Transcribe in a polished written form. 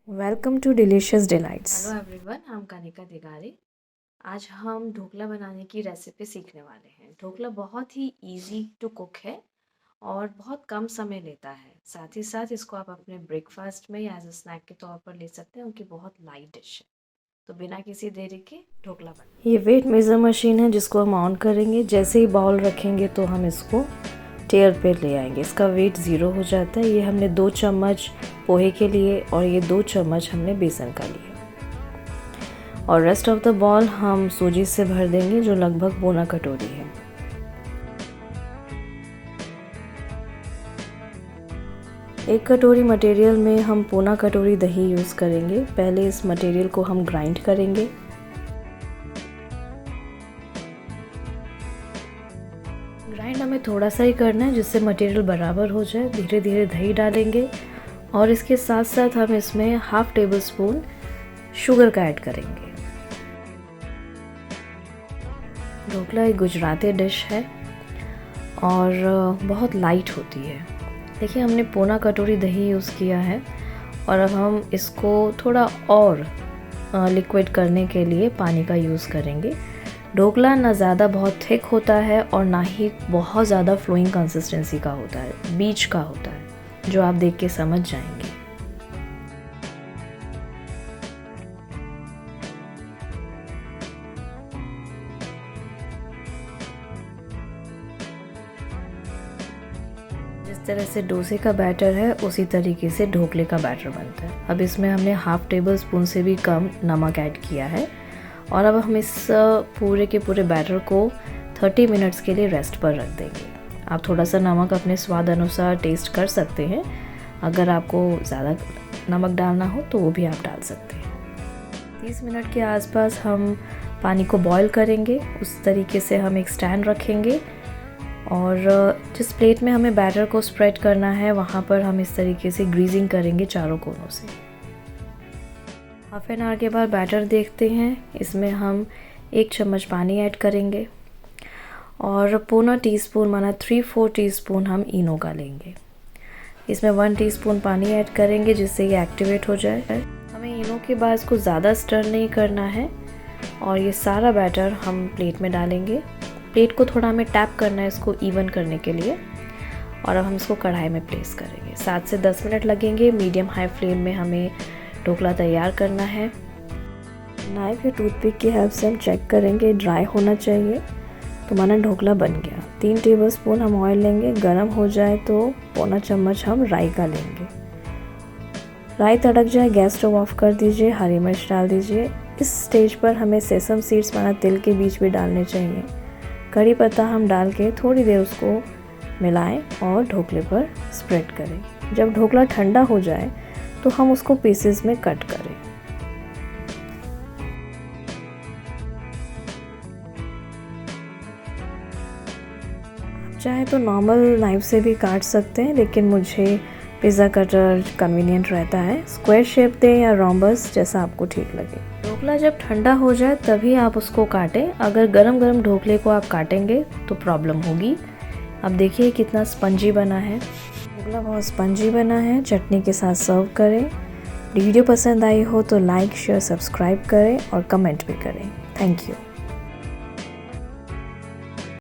Welcome to delicious delights. Hello everyone, हम कनिका तिवारी। आज हम ढोकला बनाने की रेसिपी सीखने वाले हैं। ढोकला बहुत ही इजी टू कुक है और बहुत कम समय लेता है। साथ ही साथ इसको आप अपने ब्रेकफास्ट में या एज अ स्नैक के तौर पर ले सकते हैं, क्योंकि बहुत लाइट डिश है। तो बिना किसी देरी के ढोकला बना। ये वेट मेज़र मशीन है जिसको हम ऑन करेंगे। जैसे ही बाउल रखेंगे तो हम इसको टेयर पे ले आएंगे। इसका वेट 0 हो जाता है। ये हमने 2 चम्मच पोहे के लिए और ये 2 चम्मच हमने बेसन का लिए और रेस्ट ऑफ द बॉल हम सूजी से भर देंगे जो लगभग पौना कटोरी है। एक कटोरी मटेरियल में हम पौना कटोरी दही यूज़ करेंगे। पहले इस मटेरियल को हम ग्राइंड करेंगे। ग्राइंड हमें थोड़ा सा ही करना है जिससे मटेरियल बराबर हो जाए। धीरे धीरे दही डालेंगे और इसके साथ साथ हम इसमें हाफ टेबल स्पून शुगर का ऐड करेंगे। ढोकला एक गुजराती डिश है और बहुत लाइट होती है। देखिए, हमने पौना कटोरी दही यूज़ किया है और अब हम इसको थोड़ा और लिक्विड करने के लिए पानी का यूज़ करेंगे। ढोकला ना ज़्यादा बहुत थिक होता है और ना ही बहुत ज़्यादा फ्लोइंग कंसिस्टेंसी का होता है, बीच का होता है, जो आप देख के समझ जाएंगे। जिस तरह से डोसे का बैटर है उसी तरीके से ढोकले का बैटर बनता है। अब इसमें हमने हाफ टेबल स्पून से भी कम नमक ऐड किया है और अब हम इस पूरे के पूरे बैटर को 30 मिनट्स के लिए रेस्ट पर रख देंगे। आप थोड़ा सा नमक अपने स्वाद अनुसार टेस्ट कर सकते हैं। अगर आपको ज़्यादा नमक डालना हो तो वो भी आप डाल सकते हैं। 30 मिनट के आसपास हम पानी को बॉईल करेंगे। उस तरीके से हम एक स्टैंड रखेंगे और जिस प्लेट में हमें बैटर को स्प्रेड करना है वहाँ पर हम इस तरीके से ग्रीजिंग करेंगे चारों कोनों से। हाफ एन आवर के बाद बैटर देखते हैं। इसमें हम 1 चम्मच पानी ऐड करेंगे और पौना टीस्पून माना 3/4 टीस्पून हम इनो का लेंगे। इसमें 1 टीस्पून पानी ऐड करेंगे जिससे ये एक्टिवेट हो जाए। हमें इनो के बाद इसको ज़्यादा स्टर नहीं करना है और ये सारा बैटर हम प्लेट में डालेंगे। प्लेट को थोड़ा हमें टैप करना है इसको इवन करने के लिए और अब हम इसको कढ़ाई में प्लेस करेंगे। 7 से 10 मिनट लगेंगे। मीडियम हाई फ्लेम में हमें ढोकला तैयार करना है। नाइफ या टूथपिक की हेल्प से हम चेक करेंगे, ड्राई होना चाहिए तो माना ढोकला बन गया। 3 टेबलस्पून हम ऑयल लेंगे। गरम हो जाए तो पौना चम्मच हम राई का लेंगे। राई तड़क जाए गैस स्टोव ऑफ कर दीजिए। हरी मिर्च डाल दीजिए। इस स्टेज पर हमें सेसम सीड्स माना तिल के बीज भी डालने चाहिए। कड़ी पत्ता हम डाल के थोड़ी देर उसको मिलाएं और ढोकले पर स्प्रेड करें। जब ढोकला ठंडा हो जाए तो हम उसको पीसेस में कट करें। आप चाहे तो नॉर्मल नाइफ से भी काट सकते हैं, लेकिन मुझे पिज़्ज़ा कटर कन्वीनियंट रहता है। स्क्वायर शेप दें या रोम्बस, जैसा आपको ठीक लगे। ढोकला जब ठंडा हो जाए तभी आप उसको काटें। अगर गरम गरम ढोकले को आप काटेंगे तो प्रॉब्लम होगी। अब देखिए कितना स्पंजी बना है। ढोकला बहुत स्पंजी बना है। चटनी के साथ सर्व करें। वीडियो पसंद आई हो तो लाइक, शेयर, सब्सक्राइब करें और कमेंट भी करें। Thank you.